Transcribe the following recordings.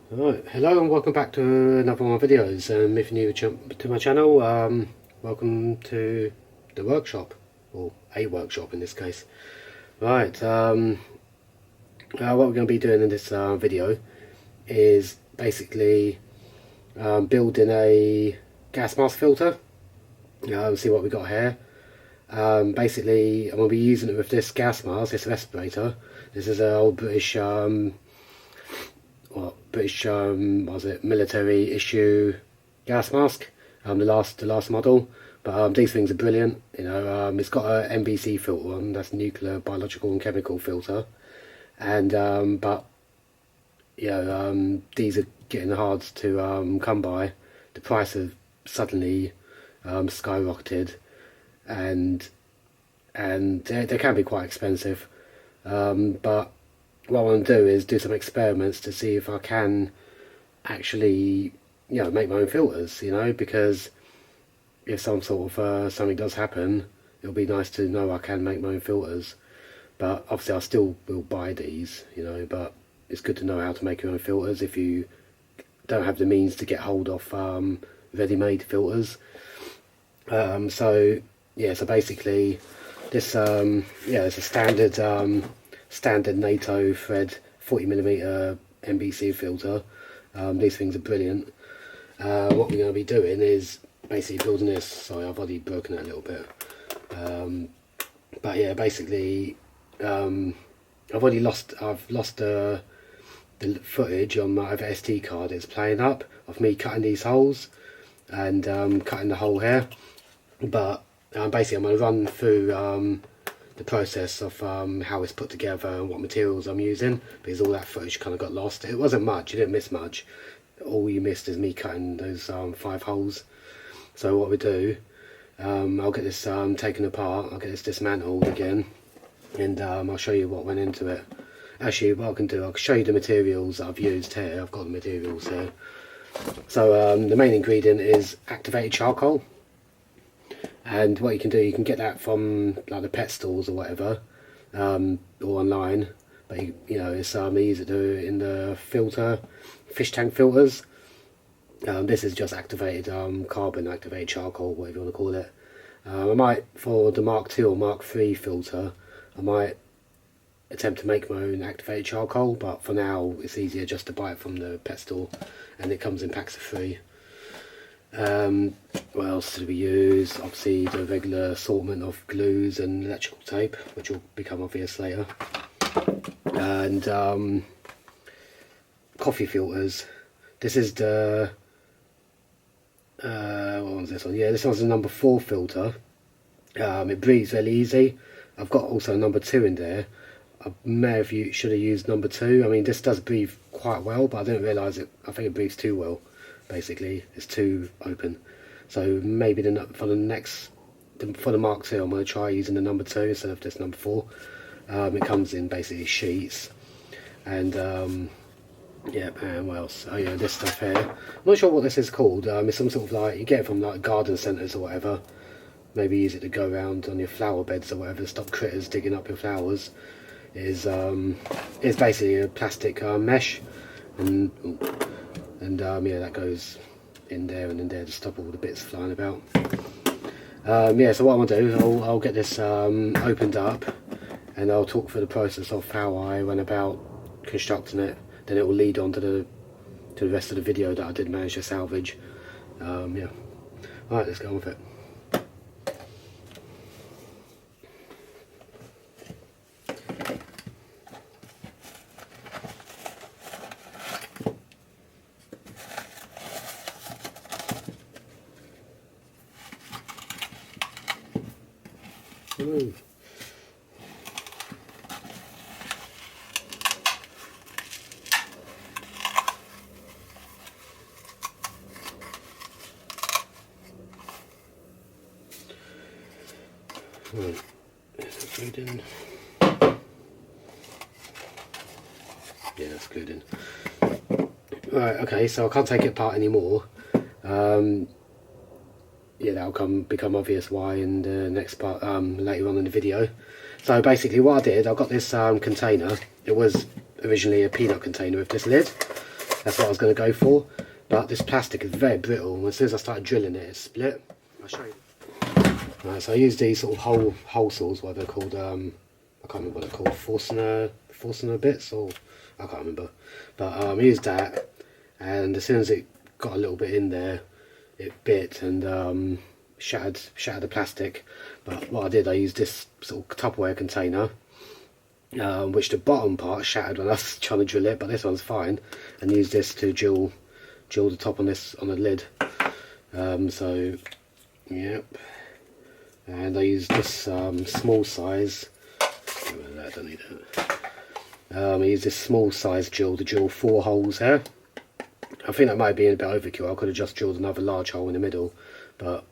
Alright, hello and welcome back to another one of my videos. If you're new to my channel, welcome to the workshop, or a workshop in this case. Right, what we're going to be doing in this video is basically building a gas mask filter. See what we got here. Basically, I'm going to be using it with this gas mask, this respirator. This is an old British military issue gas mask, the last model. But these things are brilliant. It's got a NBC filter on, that's nuclear, biological and chemical filter, and these are getting hard to come by. The price have suddenly skyrocketed, and they can be quite expensive. But what I want to do is do some experiments to see if I can actually, make my own filters, because if some sort of something does happen, it'll be nice to know I can make my own filters. But obviously I still will buy these, but it's good to know how to make your own filters if you don't have the means to get hold of ready-made filters. So basically this it's a standard NATO thread 40mm NBC filter. These things are brilliant. What we're going to be doing is basically building this. Sorry, I've already broken it a little bit. But yeah, basically I've lost the footage on my other SD card. It's playing up of me cutting these holes and cutting the hole here. But basically I'm going to run through the process of how it's put together and what materials I'm using, because all that footage kind of got lost. It wasn't much, you didn't miss much. All you missed is me cutting those 5 holes. So what we do, I'll get this taken apart, I'll get this dismantled again, and I'll show you what went into it. Actually, what I can do, I'll show you the materials that I've used here. I've got the materials here. So the main ingredient is activated charcoal. And what you can do, you can get that from like the pet stores or whatever, or online. But it's easy to do in the fish tank filters. This is just activated carbon, activated charcoal, whatever you want to call it. I might, for the Mark II or Mark III filter, I might attempt to make my own activated charcoal. But for now, it's easier just to buy it from the pet store, and it comes in packs of 3. What else did we use? Obviously the regular assortment of glues and electrical tape, which will become obvious later, and coffee filters. This is the what was this one? Yeah, this one's a number 4 filter. It breathes really easy. I've got also a number 2 in there. I should have used number 2. I mean, this does breathe quite well, but I didn't realise it. I think it breathes too well. Basically, it's too open. So maybe for the Mark II, I'm going to try using the number 2 instead of this number 4. It comes in basically sheets, and and what else? Oh yeah, this stuff here. I'm not sure what this is called. It's some sort of, like, you get it from like garden centres or whatever. Maybe use it to go around on your flower beds or whatever to stop critters digging up your flowers. It's basically a plastic mesh, and that goes in there and in there to stop all the bits flying about. So what I'm going to do, I'll get this opened up, and I'll talk through the process of how I went about constructing it. Then it will lead on to the rest of the video that I did manage to salvage. Alright, let's go on with it. Ooh. Right, is it glued in? Yeah, that's glued in. Right, okay, so I can't take it apart anymore. That'll become obvious why in the next part, later on in the video. So basically what I did, I got this container. It was originally a peanut container with this lid. That's what I was going to go for. But this plastic is very brittle, and as soon as I started drilling it, it split. I'll show you. Right, so I used these sort of hole saws, what they're called. I can't remember what they're called. Forstner bits, or I can't remember. But I used that, and as soon as it got a little bit in there, it bit and shattered the plastic. But what I did, I used this sort of Tupperware container, which the bottom part shattered when I was trying to drill it, but this one's fine, and used this to drill the top on the lid. So yep, and I used this small size. I don't need that. I used this small size drill to drill 4 holes here. I think that might be a bit overkill. I could have just drilled another large hole in the middle, but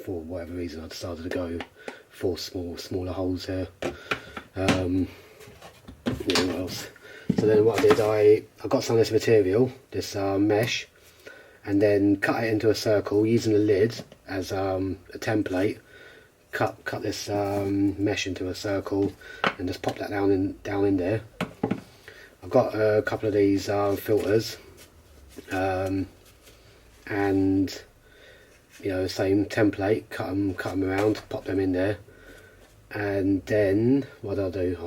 for whatever reason I decided to go 4 smaller holes here. Yeah, what else? So then what I did, I got some of this material, this mesh, and then cut it into a circle using the lid as a template. Cut this mesh into a circle and just pop that down in there. I've got a couple of these filters, and you know, same template. Cut them around, pop them in there, and then what I'll do,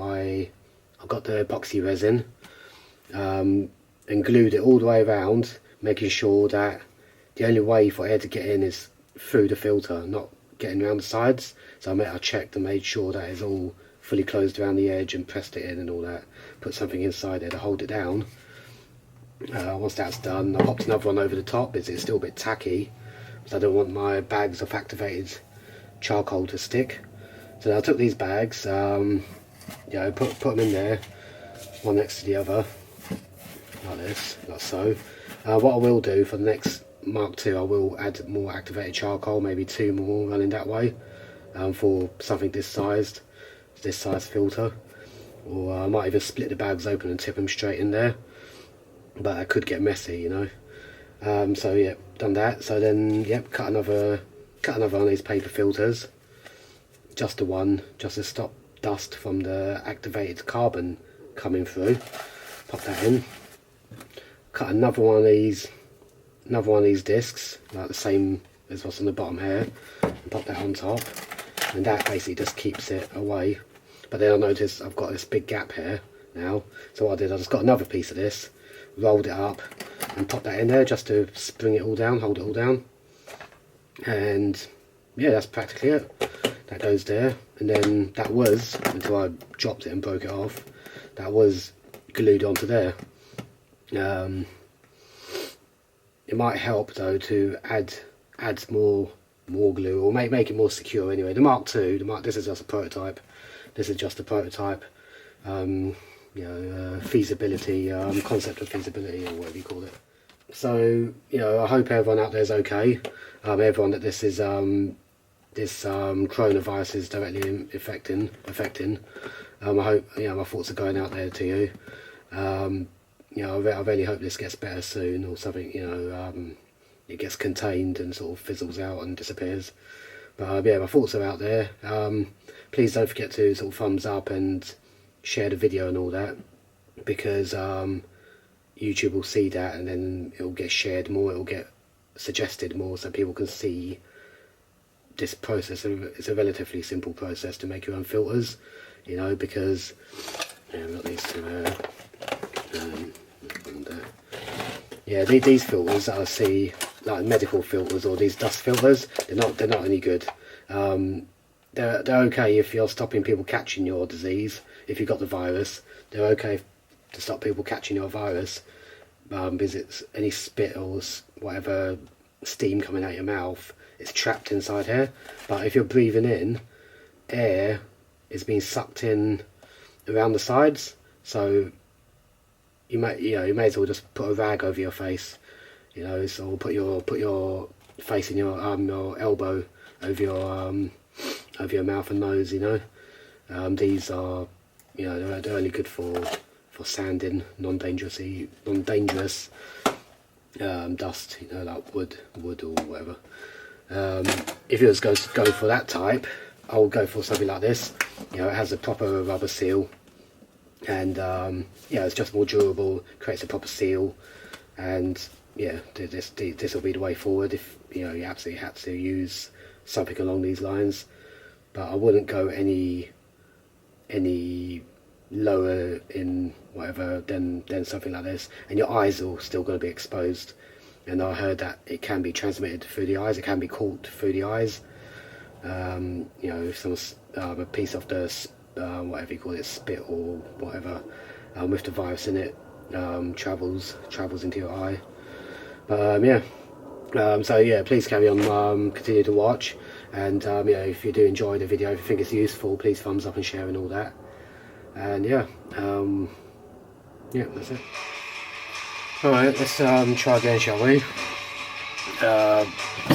I've got the epoxy resin, and glued it all the way around, making sure that the only way for air to get in is through the filter, not getting around the sides. So I checked and made sure that it's all fully closed around the edge and pressed it in and all that. Put something inside there to hold it down. Once that's done, I popped another one over the top. It's still a bit tacky, because I don't want my bags of activated charcoal to stick. So I took these bags, you know, put them in there, one next to the other, like this, like so. What I will do for the next Mark II, I will add more activated charcoal, maybe 2 more running that way, for something this size filter. Or I might even split the bags open and tip them straight in there, but that could get messy, you know. So yeah, done that. So then, yep, cut another one of these paper filters, just the one, just to stop dust from the activated carbon coming through. Pop that in. Cut another one of these discs, like the same as what's on the bottom here, and pop that on top, and that basically just keeps it away. But then I noticed I've got this big gap here now, so what I did, I just got another piece of this, rolled it up, and popped that in there just to bring it all down, hold it all down. And yeah, that's practically it. That goes there, and then that was, until I dropped it and broke it off, that was glued onto there. It might help though to add more glue, or make it more secure. Anyway, the Mark II, this is just a prototype. This is just a prototype. You know, feasibility, concept of feasibility, or whatever you call it. So you know, I hope everyone out there is okay. Everyone that this is this coronavirus is directly affecting. I hope, you know, my thoughts are going out there to you. You know, I really hope this gets better soon, or something, you know, it gets contained and sort of fizzles out and disappears. But yeah, my thoughts are out there. Please don't forget to sort of thumbs up and share the video and all that, because YouTube will see that, and then it will get shared more, it will get suggested more, so people can see this process. It's a relatively simple process to make your own filters, you know, because I've got these two yeah, these filters that I see, like medical filters or these dust filters, they're not any good. They're okay if you're stopping people catching your disease. If you've got the virus, they're okay to stop people catching your virus, because it's any spit or whatever steam coming out your mouth, it's trapped inside here. But if you're breathing in, air is being sucked in around the sides, so you may as well just put a rag over your face, you know, so put your face in your elbow over your mouth and nose, you know. These are, you know, they're only good for sanding, non-dangerous dust, you know, like wood or whatever. If you was going to go for that type, I would go for something like this. You know, it has a proper rubber seal, and yeah, it's just more durable, creates a proper seal, and yeah, this will be the way forward if you absolutely had to use something along these lines. But I wouldn't go any lower in whatever than something like this, and your eyes are still going to be exposed. And I heard that it can be transmitted through the eyes, it can be caught through the eyes. If someone's a piece of the whatever you call it, spit or whatever, with the virus in it, travels into your eye. But so yeah, please carry on, continue to watch, and if you do enjoy the video, if you think it's useful, please thumbs up and share and all that. And that's it. Alright, let's try again, shall we?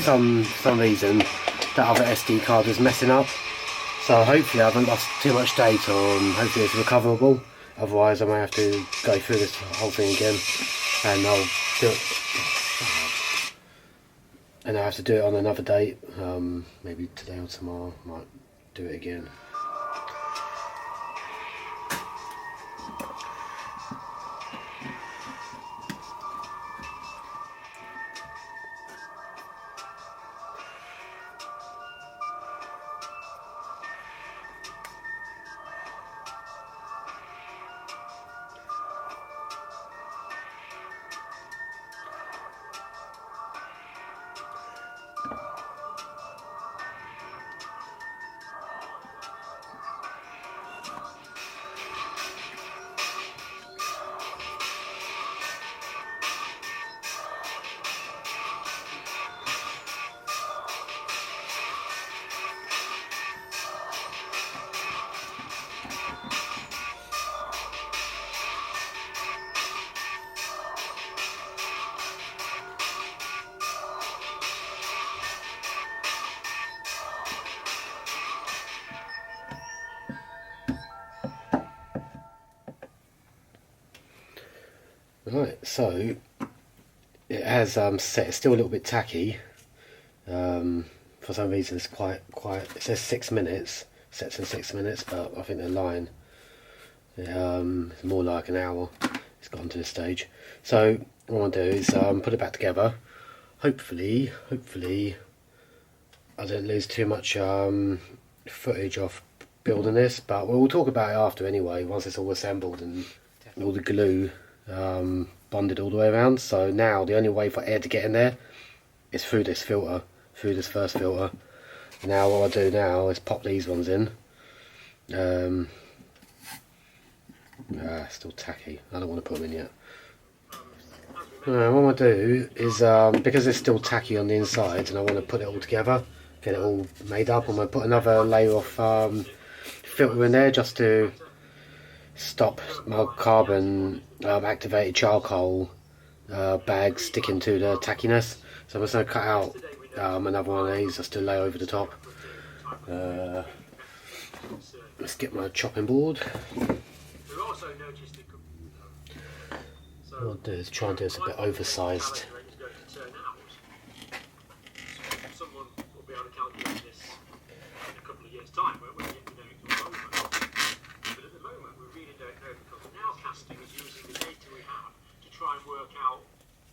Some reason that other SD card is messing up, so hopefully I haven't lost too much data, and hopefully it's recoverable. Otherwise I may have to go through this whole thing again, and I'll do it. And I have to do it on another date, maybe today or tomorrow. Might do it again. Right, so it has set. It's still a little bit tacky. For some reason it's quite. It says 6 minutes, sets in 6 minutes, but I think they're lying. It's more like an hour. It's gotten to this stage. So what I'll do is put it back together. Hopefully I don't lose too much footage of building this, but we'll talk about it after anyway, once it's all assembled and all the glue bonded all the way around. So now the only way for air to get in there is through this filter, through this first filter. Now what I'll do now is pop these ones in. Still tacky, I don't want to put them in yet. What I want to do is, because it's still tacky on the inside and I want to put it all together, get it all made up, I'm going to put another layer of filter in there just to stop my carbon activated charcoal bag sticking to the tackiness. So I'm just going to cut out another one of these just to lay over the top. Let's get my chopping board. What I'll do is try and do this a bit oversized. Someone will be able to calculate this in a couple of years' time, won't we? But at the moment, we really don't know, because nowcasting is using the data we have to try and work out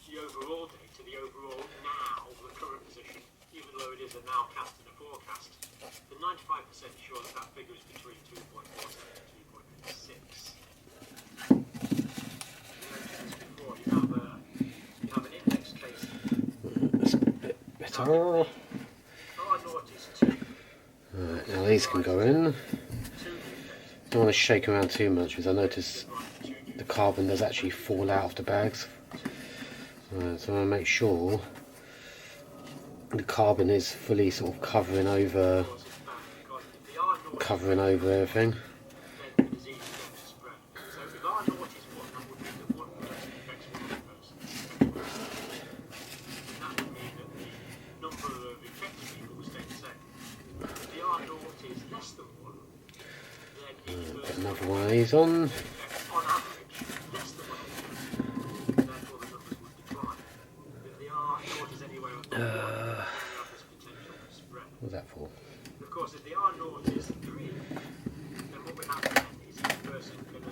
the overall data, the overall now, the current position, even though it is a nowcast and a forecast. The 95% sure that figure is between 2.47 and 2.6. You have an index case. That's a bit better. Right, now these can go in. Don't want to shake around too much because I notice the carbon does actually fall out of the bags. Right, so I want to make sure the carbon is fully sort of covering over everything. Put another one of these on. What's that for? Of course, if the R naught is 3, then what we have then is each person can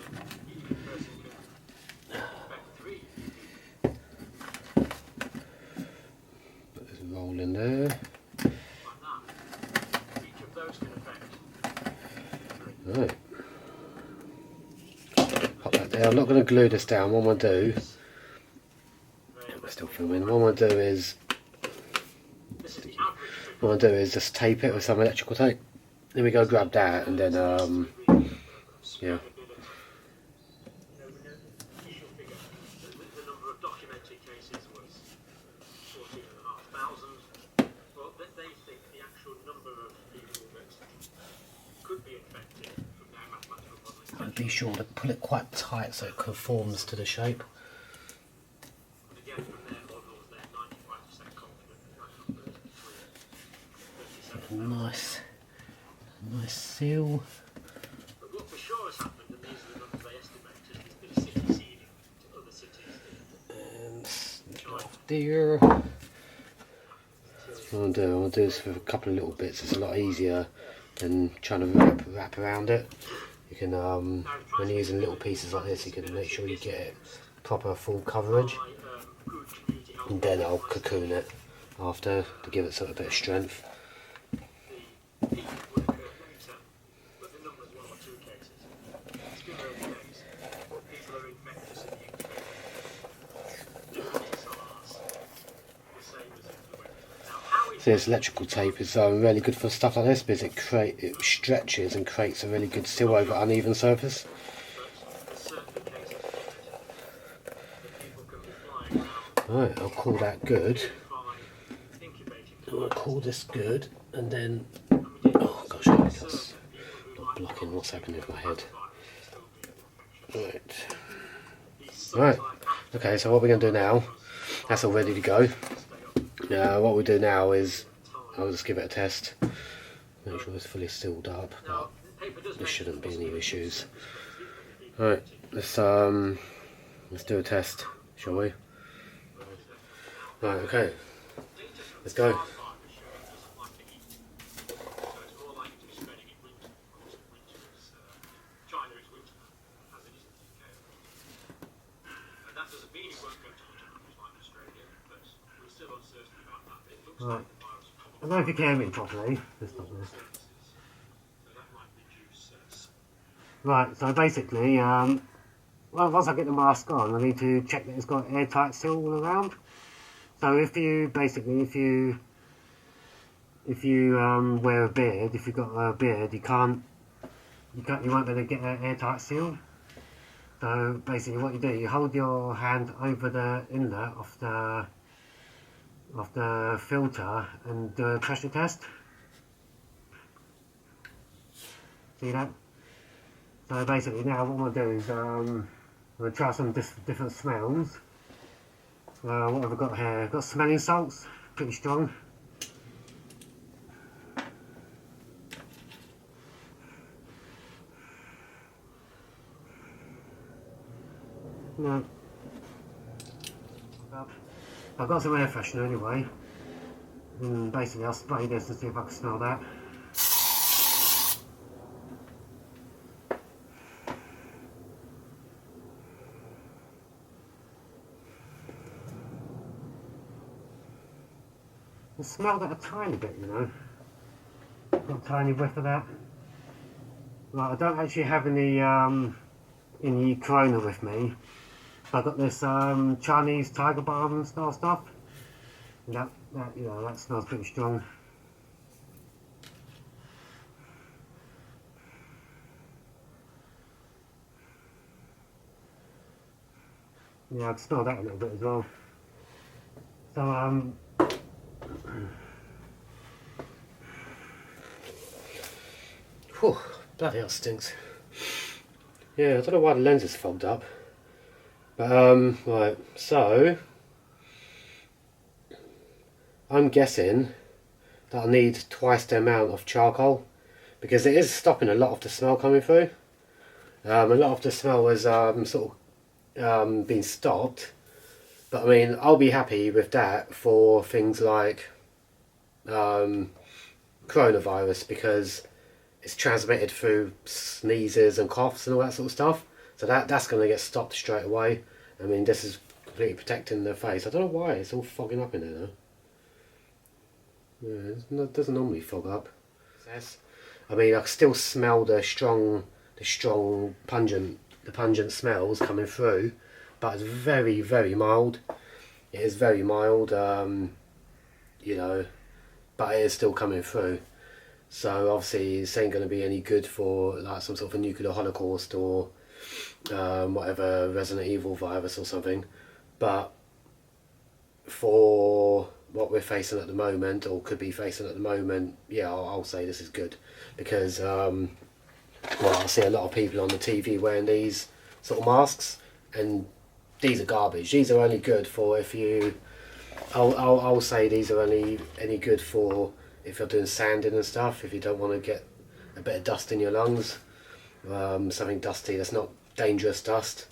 expect 3. all in there. like that. Each of those can affect. Right. Pop that there. I'm not going to glue this down. What I'm going to do, I'm still filming. What I'm going to do is, just tape it with some electrical tape. Then we go grab that, and then yeah. The number of documented cases was 14,500. Well, they think the actual number of people that could be infected from their mathematical modelling. And be sure to pull it quite tight so it conforms to the shape. And again, from their models, they're 95% confident that number is between 37,000. Nice seal. But what for sure has happened, and these are the numbers they estimate, is there's been a city seeding to other cities in China. There. What I'll do this with a couple of little bits. It's a lot easier than trying to wrap around it. You can, when you're using little pieces like this, you can make sure you get it proper full coverage. And then I'll cocoon it after to give it sort of a bit of strength. So this electrical tape is really good for stuff like this because it stretches and creates a really good seal over uneven surface. Right, I'll call that good. I'll call this good, and then, oh gosh, that's blocking what's happening with my head. Right, okay, so what we're going to do now, that's all ready to go. What we do now is, I'll just give it a test, make sure it's fully sealed up, but there shouldn't be any issues. Right, let's do a test, shall we? Right, okay, let's go. Right. I don't know if you can hear me properly. Let's stop this. Right, so basically, well, once I get the mask on, I need to check that it's got airtight seal all around. So if you wear a beard, if you've got a beard, you won't be able to get an airtight seal. So basically, what you do, you hold your hand over the inlet of the filter and do a pressure test. See that? So basically now what I'm going to do is I'm going to try some different smells. What have I got here? I've got smelling salts, pretty strong. No. I've got some air freshener anyway, and basically I'll spray this and see if I can smell that. I smell that a tiny bit, you know. Got a tiny whiff of that. Right, I don't actually have any Corona with me. I've got this Chinese tiger balm style stuff. And that smells pretty strong. Yeah, I can smell that a little bit as well. So whew, bloody hell stinks. Yeah, I don't know why the lens is fogged up. Right, so I'm guessing that I need twice the amount of charcoal because it is stopping a lot of the smell coming through. A lot of the smell is being stopped, but I mean I'll be happy with that for things like coronavirus because it's transmitted through sneezes and coughs and all that sort of stuff. So that's going to get stopped straight away. I mean, this is completely protecting the face. I don't know why, it's all fogging up in there Yeah, it doesn't normally fog up. I mean, I can still smell the strong, pungent smells coming through, but it's very, very mild. It is very mild, you know, but it is still coming through. So obviously, this ain't going to be any good for like some sort of a nuclear holocaust or whatever Resident Evil virus or something. But for what we're facing at the moment, or could be facing at the moment, yeah, I'll say this is good, because well, I see a lot of people on the TV wearing these sort of masks, and these are garbage. These are only good for if you. I'll say these are only any good for if you're doing sanding and stuff. If you don't want to get a bit of dust in your lungs, something dusty that's not dangerous dust.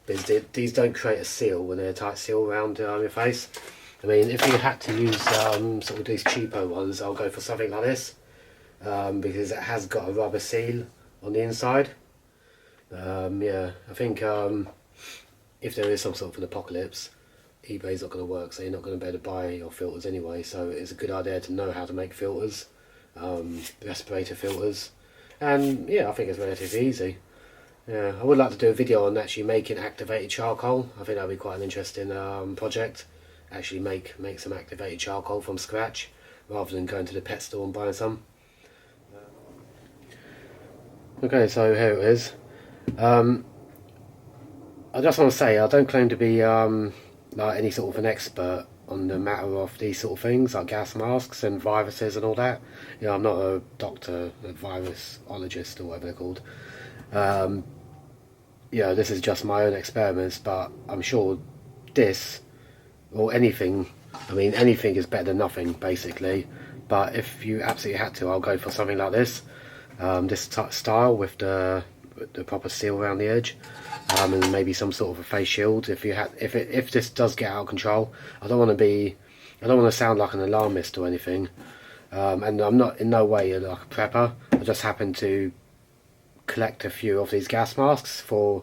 Because these don't create a seal, an airtight seal around your face. I mean, if you had to use sort of these cheapo ones, I'll go for something like this, because it has got a rubber seal on the inside. Yeah, I think if there is some sort of an apocalypse, eBay's not going to work, so you're not going to be able to buy your filters anyway. So it's a good idea to know how to make filters, respirator filters, and yeah, I think it's relatively easy. Yeah, I would like to do a video on actually making activated charcoal. I think that would be quite an interesting project. Actually make some activated charcoal from scratch, rather than going to the pet store and buying some. Okay, so here it is. I just want to say, I don't claim to be like any sort of an expert on the matter of these sort of things, like gas masks and viruses and all that. You know, I'm not a doctor, a virusologist or whatever they're called. You know, this is just my own experiments, but I'm sure this, or anything, I mean, anything is better than nothing, basically. But if you absolutely had to, I'll go for something like this. This style with the proper seal around the edge, and maybe some sort of a face shield. If this does get out of control, I don't want to sound like an alarmist or anything, and I'm not in no way like a prepper. I just happen to collect a few of these gas masks for,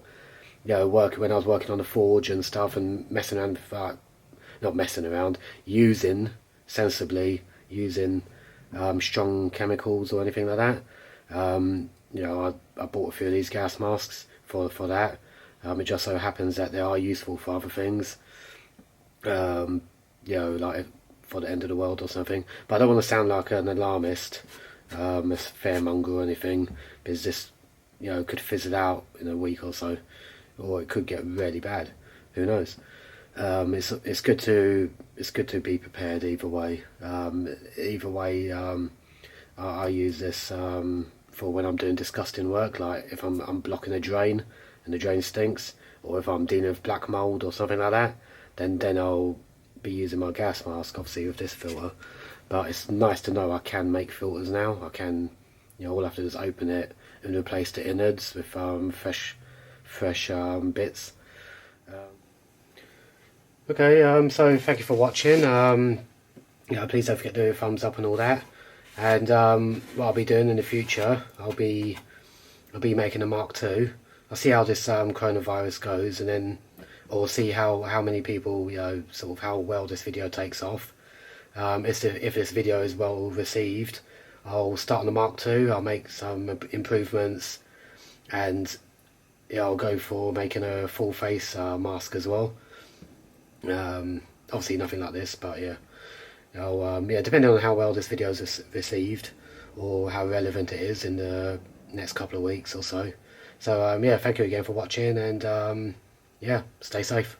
you know, when I was working on the forge and stuff, and messing around with, not messing around, using sensibly, using strong chemicals or anything like that. You know, I bought a few of these gas masks for that. It just so happens that they are useful for other things, you know, like for the end of the world or something. But I don't want to sound like an alarmist, a fearmonger or anything, because this, you know, could fizzle out in a week or so, or it could get really bad. Who knows? It's good to be prepared either way. I use this for when I'm doing disgusting work, like if I'm blocking a drain and the drain stinks, or if I'm dealing with black mould or something like that, then I'll be using my gas mask, obviously with this filter. But it's nice to know I can make filters now. I can, you know, all I have to do is open it and replace the innards with fresh bits. Okay, so thank you for watching. You know, please don't forget to do a thumbs up and all that. And what I'll be doing in the future, I'll be making a Mark II. I'll see how this coronavirus goes, and then, or see how many people, you know, sort of how well this video takes off. If this video is well received, I'll start on the Mark II. I'll make some improvements, and yeah, I'll go for making a full face mask as well. Obviously nothing like this, but yeah. Yeah, depending on how well this video is received, or how relevant it is in the next couple of weeks or so. So yeah, thank you again for watching, and yeah, stay safe.